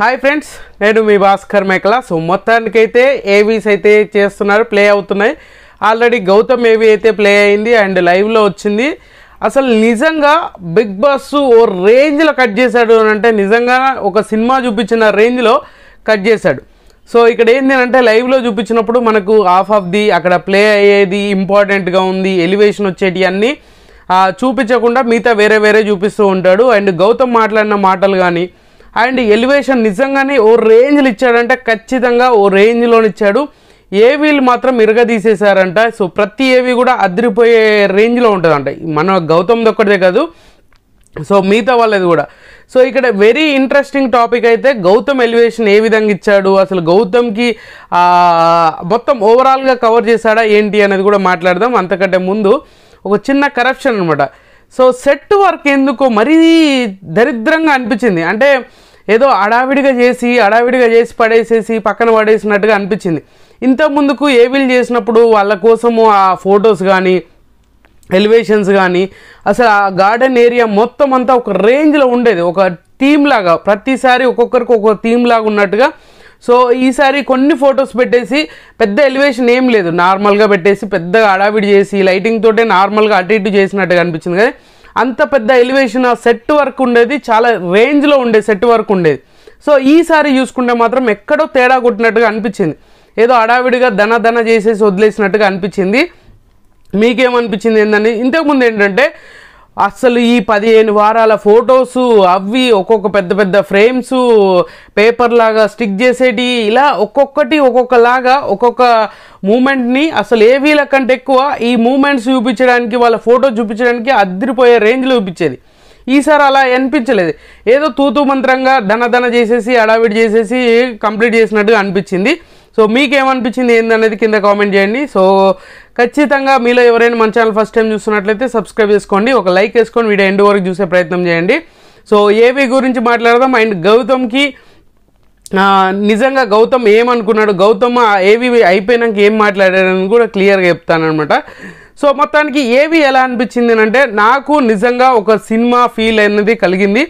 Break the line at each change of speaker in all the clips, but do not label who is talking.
Hi friends, నేను మీ భాస్కర్ మేకల. So మొత్తానికైతే ఏవీస్ అయితే చేస్తున్నారు, ప్లే అవుతున్నాయి. ఆల్రెడీ గౌతమ్ ఏవీ అయితే ప్లే అయింది అండ్ లైవ్లో వచ్చింది. అసలు నిజంగా బిగ్ బాస్ ఓ రేంజ్లో కట్ చేశాడు అని అంటే నిజంగా ఒక సినిమా చూపించిన రేంజ్లో కట్ చేశాడు. సో ఇక్కడ ఏంటి అంటే లైవ్లో చూపించినప్పుడు మనకు హాఫ్ ఆఫ్ ది అక్కడ ప్లే అయ్యేది ఇంపార్టెంట్గా ఉంది, ఎలివేషన్ వచ్చేటి అన్నీ చూపించకుండా మిగతా వేరే వేరే చూపిస్తూ ఉంటాడు. అండ్ గౌతమ్ మాట్లాడిన మాటలు కానీ అండ్ ఎలివేషన్ నిజంగానే ఓ రేంజ్లు ఇచ్చాడంటే ఖచ్చితంగా ఓ రేంజ్లో ఇచ్చాడు. ఏవీలు మాత్రం ఇరగదీసేశారంట. సో ప్రతి ఏవీ కూడా అదిరిపోయే రేంజ్లో ఉంటుందంట. మన గౌతమ్ది ఒక్కటే కాదు, సో మిగతా వాళ్ళది కూడా. సో ఇక్కడ వెరీ ఇంట్రెస్టింగ్ టాపిక్ అయితే గౌతమ్ ఎలివేషన్ ఏ విధంగా ఇచ్చాడు, అసలు గౌతమ్కి మొత్తం ఓవరాల్గా కవర్ చేశాడా ఏంటి అనేది కూడా మాట్లాడదాం. అంతకంటే ముందు ఒక చిన్న కరప్షన్ అనమాట. సో సెట్ వర్క్ ఎందుకో మరీ దరిద్రంగా అనిపించింది. అంటే ఏదో అడావిడిగా చేసి పడేసేసి పక్కన పడేసినట్టుగా అనిపించింది. ఇంతకుముందుకు ఏవీలు చేసినప్పుడు వాళ్ళ కోసము ఆ ఫొటోస్ కానీ ఎలివేషన్స్ కానీ అసలు ఆ గార్డెన్ ఏరియా మొత్తం అంతా ఒక రేంజ్లో ఉండేది, ఒక థీమ్ లాగా. ప్రతిసారి ఒక్కొక్కరికి ఒక్కొక్క థీమ్ లాగా ఉన్నట్టుగా. సో ఈసారి కొన్ని ఫొటోస్ పెట్టేసి పెద్ద ఎలివేషన్ ఏం లేదు, నార్మల్గా పెట్టేసి పెద్దగా అడావిడి చేసి లైటింగ్ తోటే నార్మల్గా అటు ఇటు చేసినట్టుగా అనిపించింది. కదా అంత పెద్ద ఎలివేషన్ సెట్ వర్క్ ఉండేది, చాలా రేంజ్లో ఉండేది సెట్ వర్క్ ఉండేది. సో ఈసారి చూసుకుంటే మాత్రం ఎక్కడో తేడా కొట్టినట్టుగా అనిపించింది. ఏదో అడావిడిగా దన చేసేసి వదిలేసినట్టుగా అనిపించింది. మీకేమనిపించింది ఏంటని? ఇంతకుముందు ఏంటంటే అసలు ఈ 15 వారాల ఫొటోసు అవి ఒక్కొక్క పెద్ద ఫ్రేమ్స్ పేపర్ లాగా స్టిక్ చేసేటి, ఇలా ఒక్కొక్కటి ఒక్కొక్కలాగా ఒక్కొక్క మూమెంట్ని అసలు ఏవీల కంటే ఎక్కువ ఈ మూమెంట్స్ చూపించడానికి, వాళ్ళ ఫోటో చూపించడానికి అదిరిపోయే రేంజ్లో చూపించేది. ఈసారి అలా అనిపించలేదు. ఏదో తూతూ మంత్రంగా దన చేసేసి అడావిడి చేసేసి కంప్లీట్ చేసినట్టుగా అనిపించింది. సో మీకేమనిపించింది ఏందనేది కింద కామెంట్ చేయండి. సో ఖచ్చితంగా మీలో ఎవరైనా మన ఛానల్ ఫస్ట్ టైం చూస్తున్నట్లయితే సబ్స్క్రైబ్ చేసుకోండి, ఒక లైక్ వేసుకొని వీడియో ఎండ్ వరకు చూసే ప్రయత్నం చేయండి. సో ఏవీ గురించి మాట్లాడదాం. అండ్ గౌతమ్కి నిజంగా గౌతమ్ ఏమనుకున్నాడు, గౌతమ్ ఏవీ అయిపోయినాక ఏం మాట్లాడాడని కూడా క్లియర్గా చెప్తానమాట. సో మొత్తానికి ఏవీ ఎలా అనిపించింది అంటే నాకు నిజంగా ఒక సినిమా ఫీల్ అనేది కలిగింది,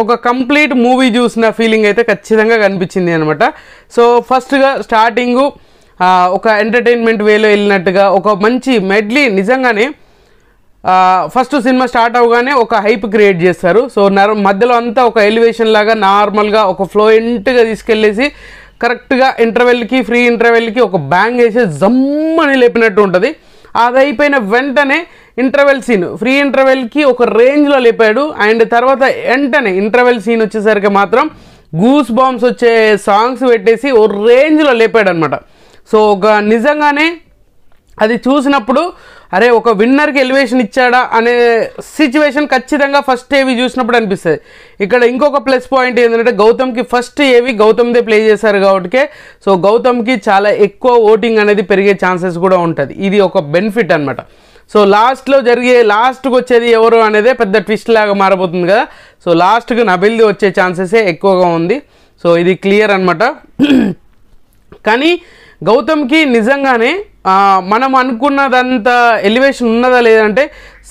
ఒక కంప్లీట్ మూవీ చూసిన ఫీలింగ్ అయితే ఖచ్చితంగా కనిపించింది అనమాట. సో ఫస్ట్గా స్టార్టింగు ఒక ఎంటర్టైన్మెంట్ వేలో వెళ్ళినట్టుగా ఒక మంచి మెడ్లీ, నిజంగానే ఫస్ట్ సినిమా స్టార్ట్ అవగానే ఒక హైప్ క్రియేట్ చేస్తారు. సో మధ్యలో అంతా ఒక ఎలివేషన్ లాగా నార్మల్గా ఒక ఫ్లోయెంట్గా తీసుకెళ్ళేసి కరెక్ట్గా ఇంటర్వెల్కి ఫ్రీ ఇంటర్వెల్కి ఒక బ్యాంగ్ వేసి జమ్మని లేపినట్టు ఉంటుంది. అది అయిపోయిన వెంటనే ఇంటర్వెల్ సీన్, ఫ్రీ ఇంటర్వెల్కి ఒక రేంజ్లో లేపాడు. అండ్ తర్వాత వెంటనే ఇంటర్వెల్ సీన్ వచ్చేసరికి మాత్రం గూస్ బాంబ్స్ వచ్చే సాంగ్స్ పెట్టేసి ఓ రేంజ్లో లేపాడు అనమాట. సో ఒక నిజంగానే అది చూసినప్పుడు అరే ఒక విన్నర్కి ఎలివేషన్ ఇచ్చాడా అనే సిచ్యువేషన్ ఖచ్చితంగా ఫస్ట్ ఏవి చూసినప్పుడు అనిపిస్తుంది. ఇక్కడ ఇంకొక ప్లస్ పాయింట్ ఏంటంటే గౌతమ్కి ఫస్ట్ ఏవి గౌతమ్దే ప్లే చేశారు కాబట్టి సో గౌతమ్కి చాలా ఎక్కువ ఓటింగ్ అనేది పెరిగే ఛాన్సెస్ కూడా ఉంటుంది. ఇది ఒక బెనిఫిట్ అనమాట. సో లాస్ట్కి వచ్చేది ఎవరు అనేదే పెద్ద ట్విస్ట్ లాగా మారబోతుంది కదా. సో లాస్ట్కి నబిల్ది వచ్చే ఛాన్సెసే ఎక్కువగా ఉంది. సో ఇది క్లియర్ అనమాట. కానీ గౌతమ్కి నిజంగానే మనం అనుకున్నదంత ఎలివేషన్ ఉన్నదా లేదంటే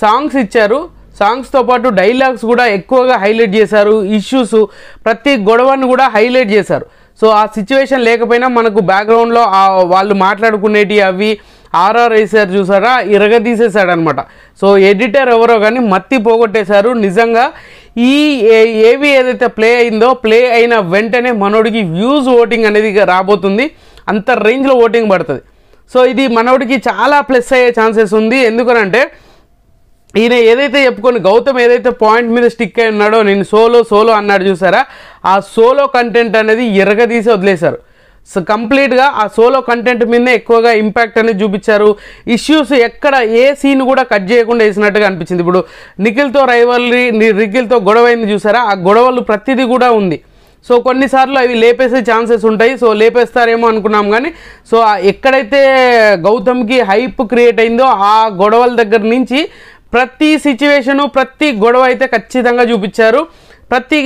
సాంగ్స్ ఇచ్చారు, సాంగ్స్తో పాటు డైలాగ్స్ కూడా ఎక్కువగా హైలైట్ చేశారు, ఇష్యూస్ ప్రతి గొడవను కూడా హైలైట్ చేశారు. సో ఆ సిచ్యువేషన్ లేకపోయినా మనకు బ్యాక్గ్రౌండ్లో వాళ్ళు మాట్లాడుకునేటి అవి ఆర్ఆర్ వేసారు చూసారా, ఇరగదీసేశాడు అనమాట. సో ఎడిటర్ ఎవరో కానీ మత్తి పోగొట్టేశారు. నిజంగా ఈ ఏవి ఏదైతే ప్లే అయిందో ప్లే అయిన వెంటనే మనోడికి వ్యూస్ ఓటింగ్ అనేది రాబోతుంది, అంత రేంజ్లో ఓటింగ్ పడుతుంది. సో ఇది మనోడికి చాలా ప్లస్ అయ్యే ఛాన్సెస్ ఉంది. ఎందుకనంటే ఈయన ఏదైతే చెప్పుకొని గౌతమ్ ఏదైతే పాయింట్ మీద స్టిక్ అయి ఉన్నాడో, నేను సోలో అన్నాడు చూసారా, ఆ సోలో కంటెంట్ అనేది ఎరగదీసి వదిలేశారు. సో కంప్లీట్గా ఆ సోలో కంటెంట్ మీదనే ఎక్కువగా ఇంపాక్ట్ అనేది చూపించారు. ఇష్యూస్ ఎక్కడ ఏ సీన్ కూడా కట్ చేయకుండా వేసినట్టుగా అనిపించింది. ఇప్పుడు నిఖిల్తో నిఖిల్తో గొడవ అయింది చూసారా, ఆ గొడవలు ప్రతిదీ కూడా ఉంది. సో కొన్నిసార్లు అవి లేపేసే ఛాన్సెస్ ఉంటాయి. సో లేపేస్తారేమో అనుకున్నాం కానీ సో ఎక్కడైతే గౌతమ్కి హైప్ క్రియేట్ అయిందో ఆ గొడవల దగ్గర నుంచి ప్రతి సిచ్యువేషను ప్రతి గొడవ అయితే ఖచ్చితంగా చూపించారు. ప్రతి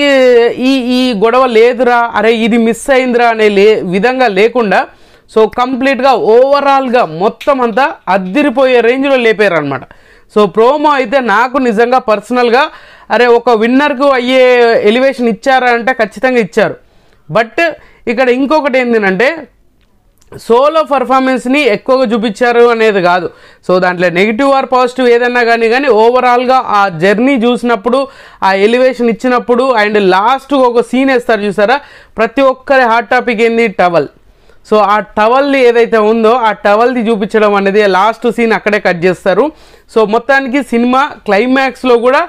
ఈ గొడవ లేదురా, అరే ఇది మిస్ అయిందిరా అనే విధంగా లేకుండా సో కంప్లీట్గా ఓవరాల్గా మొత్తం అంతా అద్దిరిపోయే రేంజ్లో లేపారు అనమాట. సో ప్రోమో అయితే నాకు నిజంగా పర్సనల్గా అరే ఒక విన్నర్కు అయ్యే ఎలివేషన్ ఇచ్చారా అంటే ఖచ్చితంగా ఇచ్చారు. బట్ ఇక్కడ ఇంకొకటి ఏంటంటే సోలో పర్ఫార్మెన్స్ని ఎక్కువగా చూపించారు అనేది కాదు. సో దాంట్లో నెగిటివ్ ఆర్ పాజిటివ్ ఏదన్నా కానీ ఓవరాల్గా ఆ జర్నీ చూసినప్పుడు, ఆ ఎలివేషన్ ఇచ్చినప్పుడు, అండ్ లాస్ట్ ఒక సీన్ వేస్తారు చూసారా, ప్రతి ఒక్కరి హాట్ టాపిక్ ఏంది, టవల్. సో ఆ టవల్ని ఏదైతే ఉందో ఆ టవల్ది చూపించడం అనేది లాస్ట్ సీన్ అక్కడే కట్ చేస్తారు. సో మొత్తానికి సినిమా క్లైమాక్స్లో కూడా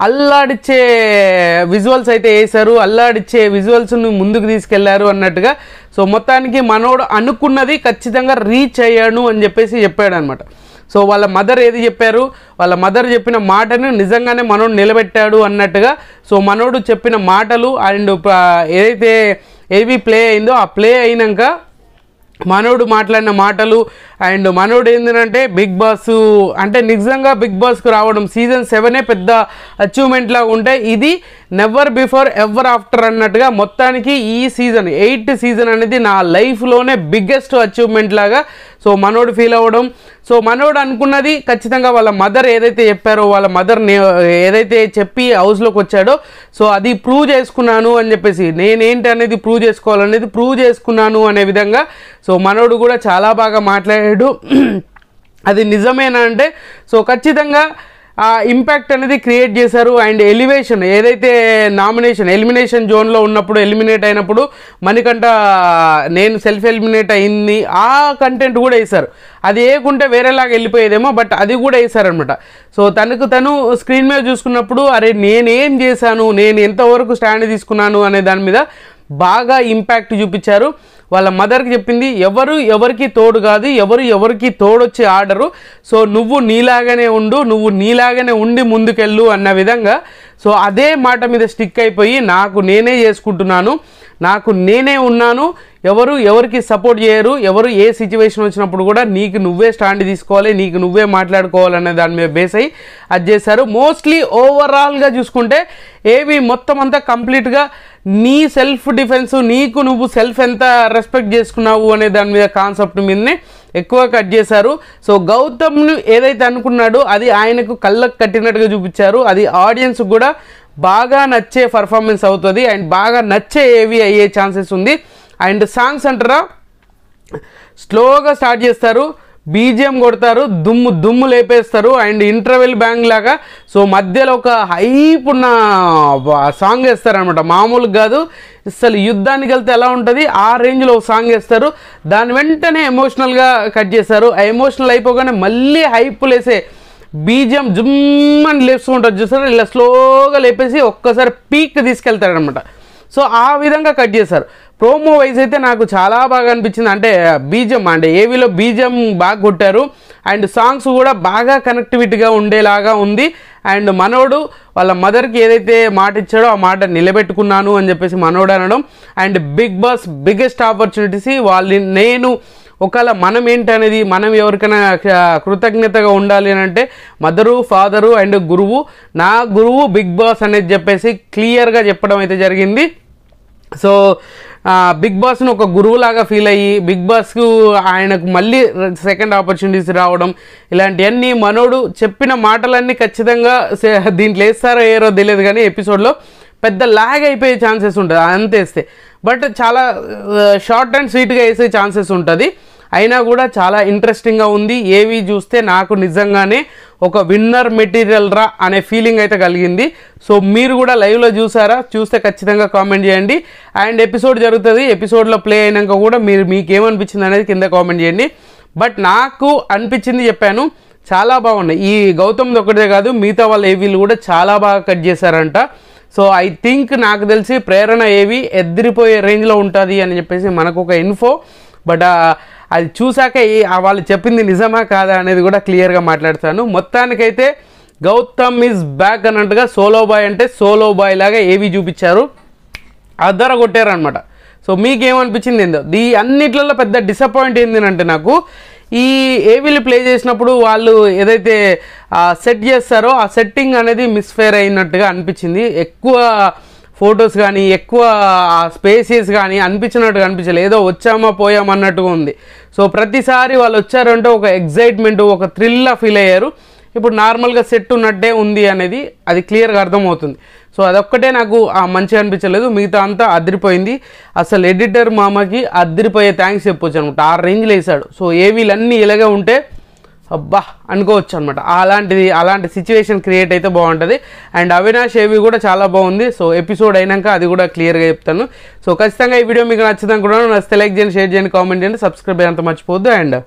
అల్లాడిచ్చే విజువల్స్ అయితే వేశారు, అల్లాడిచ్చే విజువల్స్ను ముందుకు తీసుకెళ్లారు అన్నట్టుగా. సో మొత్తానికి మనోడు అనుకున్నది ఖచ్చితంగా రీచ్ అయ్యాడు అని చెప్పాడు అనమాట. సో వాళ్ళ మదర్ ఏది చెప్పారు, వాళ్ళ మదర్ చెప్పిన మాటను నిజంగానే మనోడు నిలబెట్టాడు అన్నట్టుగా. సో మనోడు చెప్పిన మాటలు అండ్ ఏదైతే ఏవి ప్లే అయిందో ఆ ప్లే అయినాక మనోడు మాట్లాడిన మాటలు అండ్ మనోడు ఏంటంటే బిగ్ బాస్ అంటే నిజంగా బిగ్ బాస్కు రావడం సీజన్ 7 పెద్ద అచీవ్మెంట్ లాగా ఉంటే ఇది నెవర్ బిఫోర్ ఎవర్ ఆఫ్టర్ అన్నట్టుగా మొత్తానికి ఈ సీజన్ 8 సీజన్ అనేది నా లైఫ్లోనే బిగ్గెస్ట్ అచీవ్మెంట్ లాగా సో మనోడు ఫీల్ అవ్వడం. సో మనోడు అనుకున్నది ఖచ్చితంగా వాళ్ళ మదర్ ఏదైతే చెప్పారో, వాళ్ళ మదర్ ఏదైతే చెప్పి హౌస్లోకి వచ్చాడో సో అది ప్రూవ్ చేసుకున్నాను అని చెప్పేసి, నేనేంటి అనేది ప్రూవ్ చేసుకోవాలనేది ప్రూవ్ చేసుకున్నాను అనే విధంగా సో మనోడు కూడా చాలా బాగా మాట్లాడాడు. అది నిజమేనా అంటే సో ఖచ్చితంగా ఆ ఇంపాక్ట్ అనేది క్రియేట్ చేశారు. అండ్ ఎలివేషన్ ఏదైతే ఎలిమినేషన్ జోన్లో ఉన్నప్పుడు ఎలిమినేట్ అయినప్పుడు మణికంఠ నేను సెల్ఫ్ ఎలిమినేట్ అయింది ఆ కంటెంట్ కూడా వేశారు. అది వేయకుంటే వేరేలాగా వెళ్ళిపోయేదేమో, బట్ అది కూడా వేశారనమాట. సో తను స్క్రీన్ మీద చూసుకున్నప్పుడు అరే నేనేం చేశాను, నేను ఎంతవరకు స్టాండ్ తీసుకున్నాను అనే దాని మీద బాగా ఇంపాక్ట్ చూపించారు. వాళ్ళ మదర్కి చెప్పింది ఎవరికి తోడు కాదు, ఎవరికి తోడొచ్చి ఆడరు, సో నువ్వు నీలాగానే ఉండు, నువ్వు నీలాగానే ఉండి ముందుకెళ్ళు అన్న విధంగా. సో అదే మాట మీద స్టిక్ అయిపోయి నాకు నేనే చేసుకుంటున్నాను, నాకు నేనే ఉన్నాను, ఎవరికి సపోర్ట్ చేయరు, ఏ సిచ్యువేషన్ వచ్చినప్పుడు కూడా నీకు నువ్వే స్టాండ్ తీసుకోవాలి, నీకు నువ్వే మాట్లాడుకోవాలనే దాని మీద బేస్ అయ్యి అది చేశారు. మోస్ట్లీ ఓవరాల్గా చూసుకుంటే ఏవి మొత్తం అంతా కంప్లీట్గా నీ సెల్ఫ్ డిఫెన్స్, నీకు నువ్వు సెల్ఫ్ ఎంత రెస్పెక్ట్ చేసుకున్నావు అనే దాని మీద కాన్సెప్ట్ మీదనే ఎక్కువ కట్ చేశారు. సో గౌతమ్ను ఏదైతే అనుకున్నాడో అది ఆయనకు కళ్ళకు కట్టినట్టుగా చూపించారు. అది ఆడియన్స్ కూడా బాగా నచ్చే పర్ఫార్మెన్స్ అవుతుంది అండ్ బాగా నచ్చే ఏవి అయ్యే ఛాన్సెస్ ఉంది. అండ్ సాంగ్స్ అంటారా స్లోగా స్టార్ట్ చేస్తారు, బీజిఎం కొడతారు, దుమ్ము లేపేస్తారు అండ్ ఇంటర్వెల్ బ్యాంగ్ లాగా. సో మధ్యలో ఒక హైప్ ఉన్న సాంగ్ వేస్తారనమాట, మామూలుగా కాదు, అసలు యుద్ధానికి వెళ్తే ఎలా ఉంటుంది ఆ రేంజ్లో ఒక సాంగ్ వేస్తారు. దాని వెంటనే ఎమోషనల్గా కట్ చేస్తారు. ఆ ఎమోషనల్ అయిపోగానే మళ్ళీ హైప్ లేసే బీజిఎం జుమ్మని లేపుకుంటారు చూస్తారు, ఇలా స్లోగా లేపేసి ఒక్కసారి పీక్ తీసుకెళ్తారనమాట. సో ఆ విధంగా కట్ చేశారు. ప్రోమో వైజ్ అయితే నాకు చాలా బాగా అనిపించింది. అంటే బీజిఎం అంటే ఏవీలో బీజిఎం బాగా కొట్టారు అండ్ సాంగ్స్ కూడా బాగా కనెక్టివిటీగా ఉండేలాగా ఉంది. అండ్ మనోడు వాళ్ళ మదర్కి ఏదైతే మాట ఇచ్చాడో ఆ మాట నిలబెట్టుకున్నాను అని చెప్పేసి మనోడు అనడం. And big boss biggest opportunities నేను ఒకవేళ మనం ఏంటనేది మనం ఎవరికైనా కృతజ్ఞతగా ఉండాలి అని అంటే మదరు, ఫాదరు అండ్ గురువు, నా గురువు బిగ్ బాస్ అనేది చెప్పేసి క్లియర్గా చెప్పడం అయితే జరిగింది. సో బిగ్ బాస్ను ఒక గురువులాగా ఫీల్ అయ్యి బిగ్ బాస్కు ఆయనకు మళ్ళీ సెకండ్ ఆపర్చునిటీస్ రావడం, ఇలాంటివన్నీ మనోడు చెప్పిన మాటలన్నీ ఖచ్చితంగా దీంట్లో వేస్తారో ఏరో తెలియదు కానీ ఎపిసోడ్లో పెద్ద లాగ్ అయిపోయే ఛాన్సెస్ ఉంటుంది అంతేస్తే, బట్ చాలా షార్ట్ అండ్ స్వీట్గా వేసే ఛాన్సెస్ ఉంటుంది. అయినా కూడా చాలా ఇంట్రెస్టింగ్గా ఉంది. ఏవి చూస్తే నాకు నిజంగానే ఒక విన్నర్ మెటీరియల్ రా అనే ఫీలింగ్ అయితే కలిగింది. సో మీరు కూడా లైవ్లో చూసారా? చూస్తే ఖచ్చితంగా కామెంట్ చేయండి. అండ్ ఎపిసోడ్ జరుగుతుంది, ఎపిసోడ్లో ప్లే అయినాక కూడా మీకేమనిపించింది అనేది కింద కామెంట్ చేయండి. బట్ నాకు అనిపించింది చెప్పాను, చాలా బాగున్నాయి. ఈ గౌతమ్ది ఒకటే కాదు, మిగతా వాళ్ళ ఏవీలు కూడా చాలా బాగా కట్ చేశారంట. సో ఐ థింక్ నాకు తెలిసి ప్రేరణ ఏవి ఎదిరిపోయే రేంజ్లో ఉంటుంది అని చెప్పేసి మనకు ఒక ఇన్ఫో. బట్ అది చూసాక వాళ్ళు చెప్పింది నిజమా కాదా అనేది కూడా క్లియర్గా మాట్లాడతాను. మొత్తానికైతే గౌతమ్ ఈజ్ బ్యాక్ అన్నట్టుగా సోలో బాయ్ అంటే సోలో బాయ్ లాగా ఏవి చూపించారు, అద్దర కొట్టారనమాట. సో మీకేమనిపించింది ఏందో అన్నిట్లలో పెద్ద డిసప్పాయింట్ ఏంటంటే నాకు ఈ ఏవీలు ప్లే చేసినప్పుడు వాళ్ళు ఏదైతే సెట్ చేస్తారో ఆ సెట్టింగ్ అనేది మిస్ఫేర్ అయినట్టుగా అనిపించింది. ఎక్కువ ఫొటోస్ కానీ ఎక్కువ స్పేసెస్ కానీ అనిపించినట్టుగా అనిపించలేదు, ఏదో వచ్చామా పోయామా అన్నట్టుగా ఉంది. సో ప్రతిసారి వాళ్ళు వచ్చారంటే ఒక ఎగ్జైట్మెంట్, ఒక థ్రిల్లా ఫీల్ అయ్యారు. ఇప్పుడు నార్మల్గా సెట్ ఉన్నట్టే ఉంది అనేది అది క్లియర్గా అర్థమవుతుంది. సో అదొక్కటే నాకు మంచిగా అనిపించలేదు, మిగతా అంతా అదిరిపోయింది. అసలు ఎడిటర్ మామకి అదిరిపోయే థ్యాంక్స్ చెప్పొచ్చు అనమాట, ఆ రేంజ్లో వేసాడు. సో ఏవీలన్నీ ఇలాగే ఉంటే అబ్బా అనుకోవచ్చు అనమాట. అలాంటి సిచ్యువేషన్ క్రియేట్ అయితే బాగుంటుంది. అండ్ అవినాష్ ఏవి కూడా చాలా బాగుంది. సో ఎపిసోడ్ అయినాక అది కూడా క్లియర్గా చెప్తాను. సో ఖచ్చితంగా ఈ వీడియో మీకు నచ్చింది అనుకుంటున్నాను. నచ్చితే లైక్ చేయండి, షేర్ చేయండి, కామెంట్ చేయండి, సబ్స్క్రైబ్ అయ్యేంత మర్చిపోద్దు. అండ్